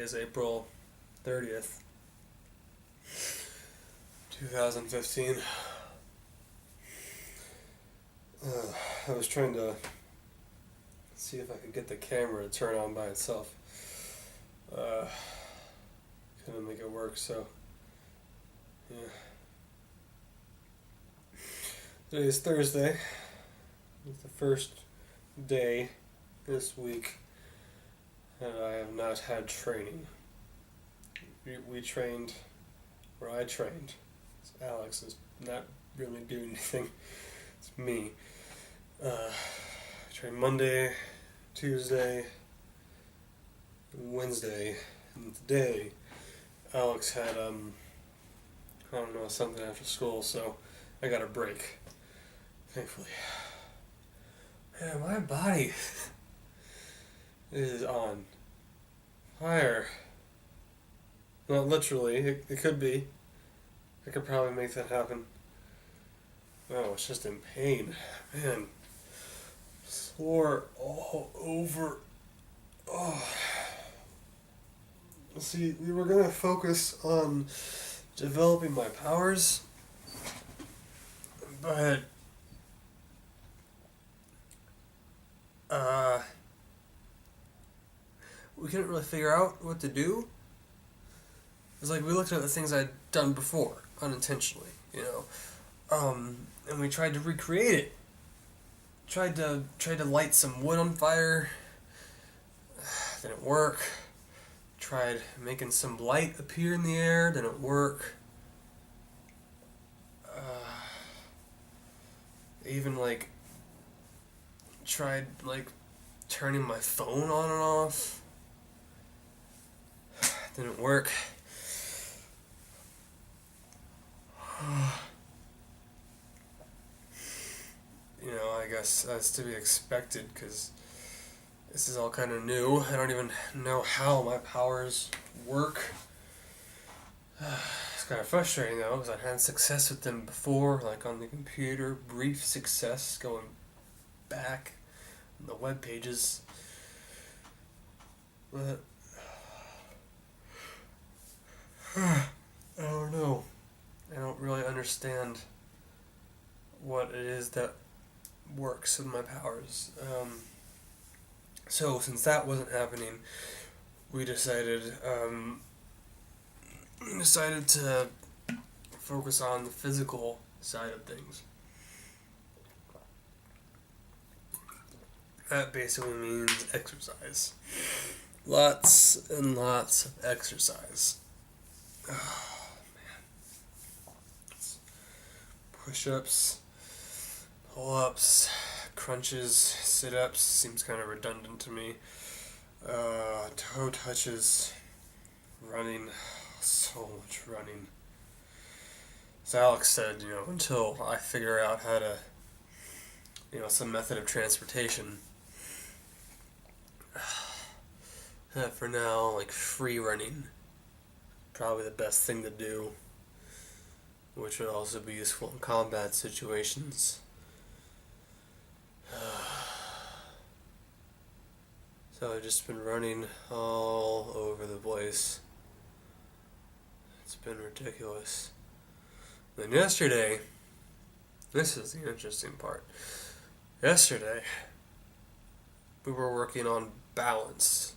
is April 30th, 2015. I was trying to see if I could get the camera to turn on by itself. Couldn't make it work, so yeah. Today is Thursday. It's the first day this week and I have not had training. We trained, or I trained. Alex is not really doing anything. It's me. I trained Monday, Tuesday, Wednesday, and today Alex had, something after school, so I got a break. Thankfully. Man, my body is on fire. Not literally, it could be. I could probably make that happen. Oh, it's just in pain. Man, sore all over. Oh. See, we were going to focus on developing my powers, but we couldn't really figure out what to do. It's like we looked at the things I'd done before, unintentionally, and we tried to recreate it. Tried to light some wood on fire. Didn't work. Tried making some light appear in the air. Didn't work. Even tried turning my phone on and off. Didn't work. I guess that's to be expected because this is all kind of new. I don't even know how my powers work. It's kind of frustrating though because I had success with them before, on the computer, brief success going back on the web pages. But I don't know. I don't really understand what it is that works with my powers. So since that wasn't happening, we decided to focus on the physical side of things. That basically means exercise. Lots and lots of exercise. Oh, man. Push-ups, pull-ups, crunches, sit-ups, seems kind of redundant to me. Toe touches, running, so much running. As Alex said, until I figure out how to, some method of transportation. For now, free running, probably the best thing to do, which would also be useful in combat situations. So I've just been running all over the place. It's been ridiculous. Then yesterday, this is the interesting part. Yesterday, we were working on balance.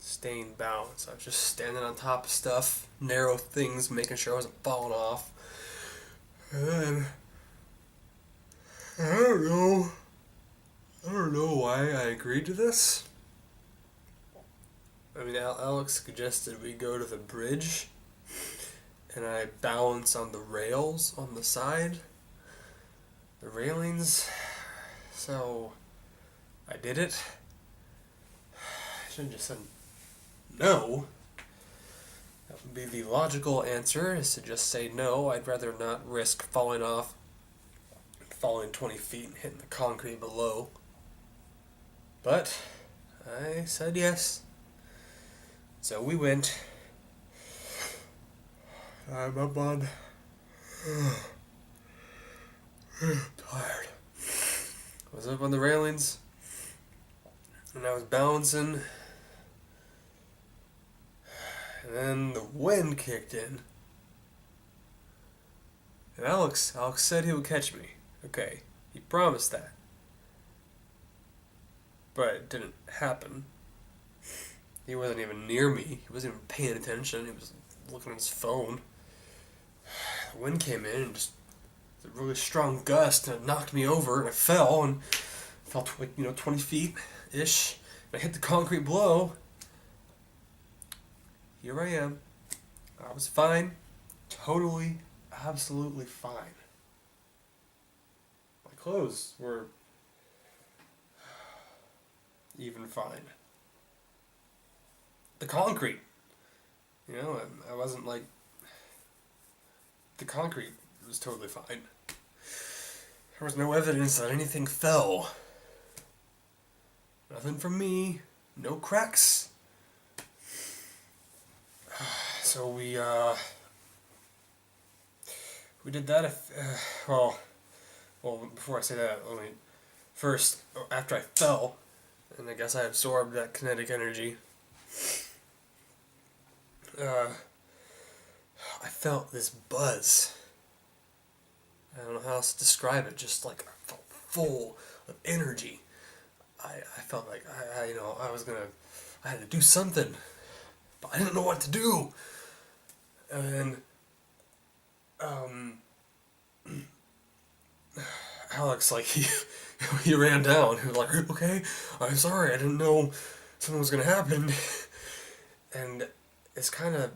Staying balanced. I was just standing on top of stuff, narrow things, making sure I wasn't falling off. And then, I don't know why I agreed to this. I mean, Alex suggested we go to the bridge, and I balance on the rails on the side, the railings, so I did it. I should have just said no. That would be the logical answer, is to just say no. I'd rather not risk falling 20 feet and hitting the concrete below. But I said yes. So we went. I'm up on. Tired. I was up on the railings, and I was balancing. And then the wind kicked in. And Alex said he would catch me. Okay, he promised that. But it didn't happen. He wasn't even near me. He wasn't even paying attention. He was looking at his phone. The wind came in and just a really strong gust, and it knocked me over, and I fell, and fell 20 feet ish. And I hit the concrete below. Here I am. I was fine. Totally, absolutely fine. My clothes were even fine. The concrete. I wasn't like... The concrete was totally fine. There was no evidence that anything fell. Nothing from me. No cracks. So we did that. Well, before I say that, let me first, after I fell, and I guess I absorbed that kinetic energy. I felt this buzz. I don't know how else to describe it. Just like I felt full of energy. I felt like I had to do something, but I didn't know what to do. And Alex, like he ran down. He was like, "Okay, I'm sorry. I didn't know something was gonna happen." And it's kind of,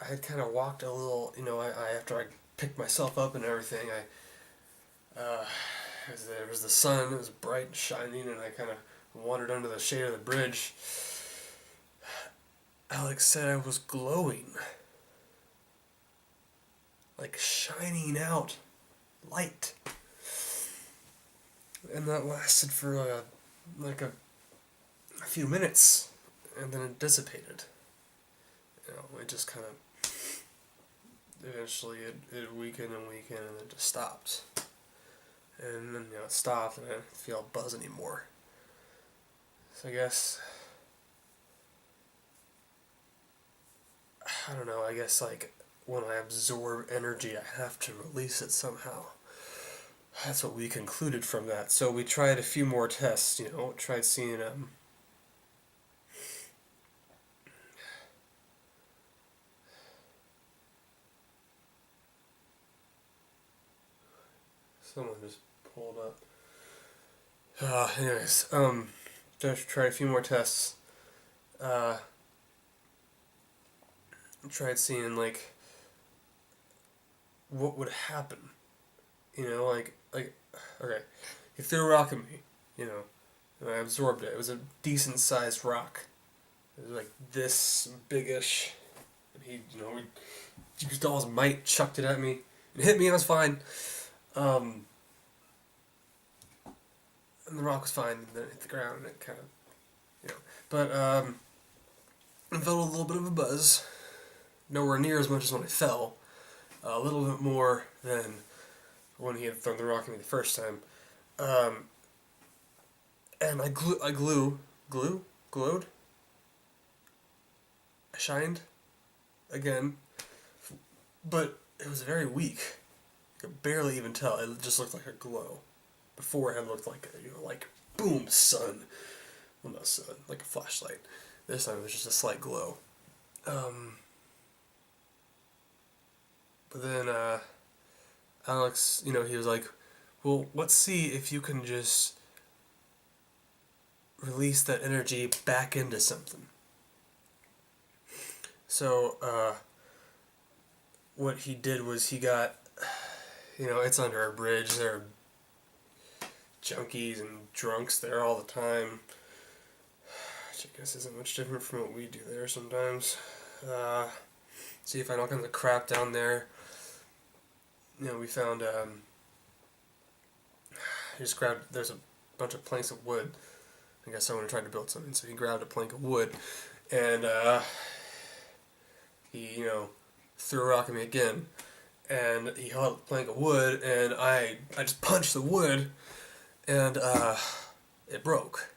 I had kind of walked a little, after I picked myself up and everything, there was the sun, it was bright and shining, and I kind of wandered under the shade of the bridge. Alex said I was glowing. Like shining out light. And that lasted for a few minutes, and then it dissipated. It just kind of, eventually it weakened and weakened, and then just stopped. And then, it stopped, and I didn't feel a buzz anymore. So I guess, I don't know, like, when I absorb energy, I have to release it somehow. That's what we concluded from that. So we tried a few more tests, tried seeing, someone just pulled up. Just tried a few more tests. Tried seeing, like, what would happen. Okay, he threw a rock at me, and I absorbed it. It was a decent sized rock. It was like this biggish. And he used all his might, chucked it at me. It hit me, and I was fine. And the rock was fine, and then it hit the ground, and it kind of, But, I felt a little bit of a buzz. Nowhere near as much as when I fell. A little bit more than when he had thrown the rock at me the first time. And I glowed? I shined again. But it was very weak. I could barely even tell. It just looked like a glow. Before it looked like boom, sun. Well, not sun, like a flashlight. This time it was just a slight glow. But then, Alex, he was like, well, let's see if you can just release that energy back into something. So, what he did was he got, it's under a bridge, there are junkies and drunks there all the time, which I guess isn't much different from what we do there sometimes. See if I all kinds of crap down there. We found, he just grabbed, there's a bunch of planks of wood. I guess someone tried to build something, so he grabbed a plank of wood, and, he, threw a rock at me again, and he held the plank of wood, and I just punched the wood, and, it broke.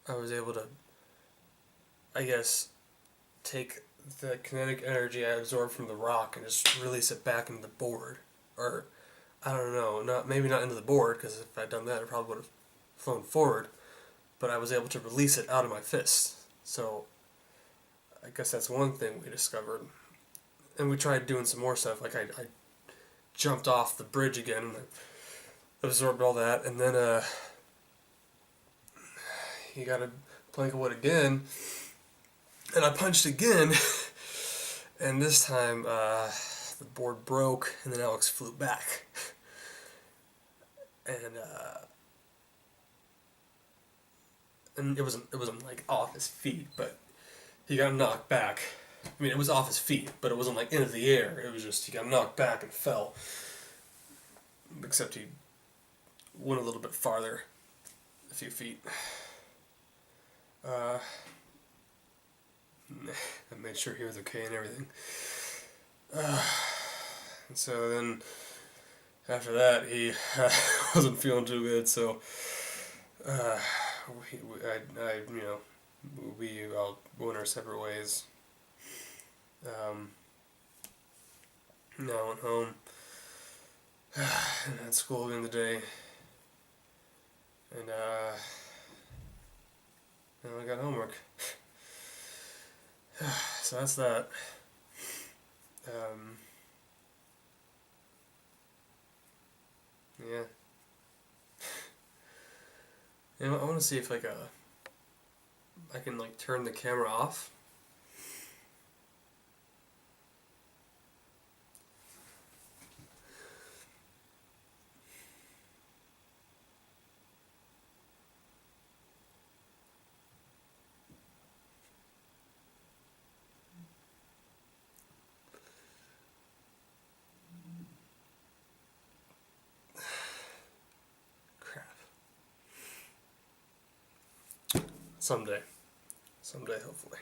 I was able to, I guess, take the kinetic energy I absorbed from the rock and just release it back into the board. Or, I don't know, maybe not into the board, because if I'd done that, it probably would have flown forward. But I was able to release it out of my fist. So, I guess that's one thing we discovered. And we tried doing some more stuff. Like, I jumped off the bridge again and I absorbed all that. And then, you got a plank of wood again. And I punched again. And this time, the board broke and then Alex flew back. And it wasn't like off his feet, but he got knocked back. I mean, it was off his feet, but it wasn't like into the air. It was just he got knocked back and fell. Except he went a little bit farther, a few feet. I made sure he was okay and everything. And so then, after that, he wasn't feeling too good. So, we all went our separate ways. Now I went home and had school again today, and now I got homework. So that's that. Yeah. I want to see if I can turn the camera off. Someday, hopefully.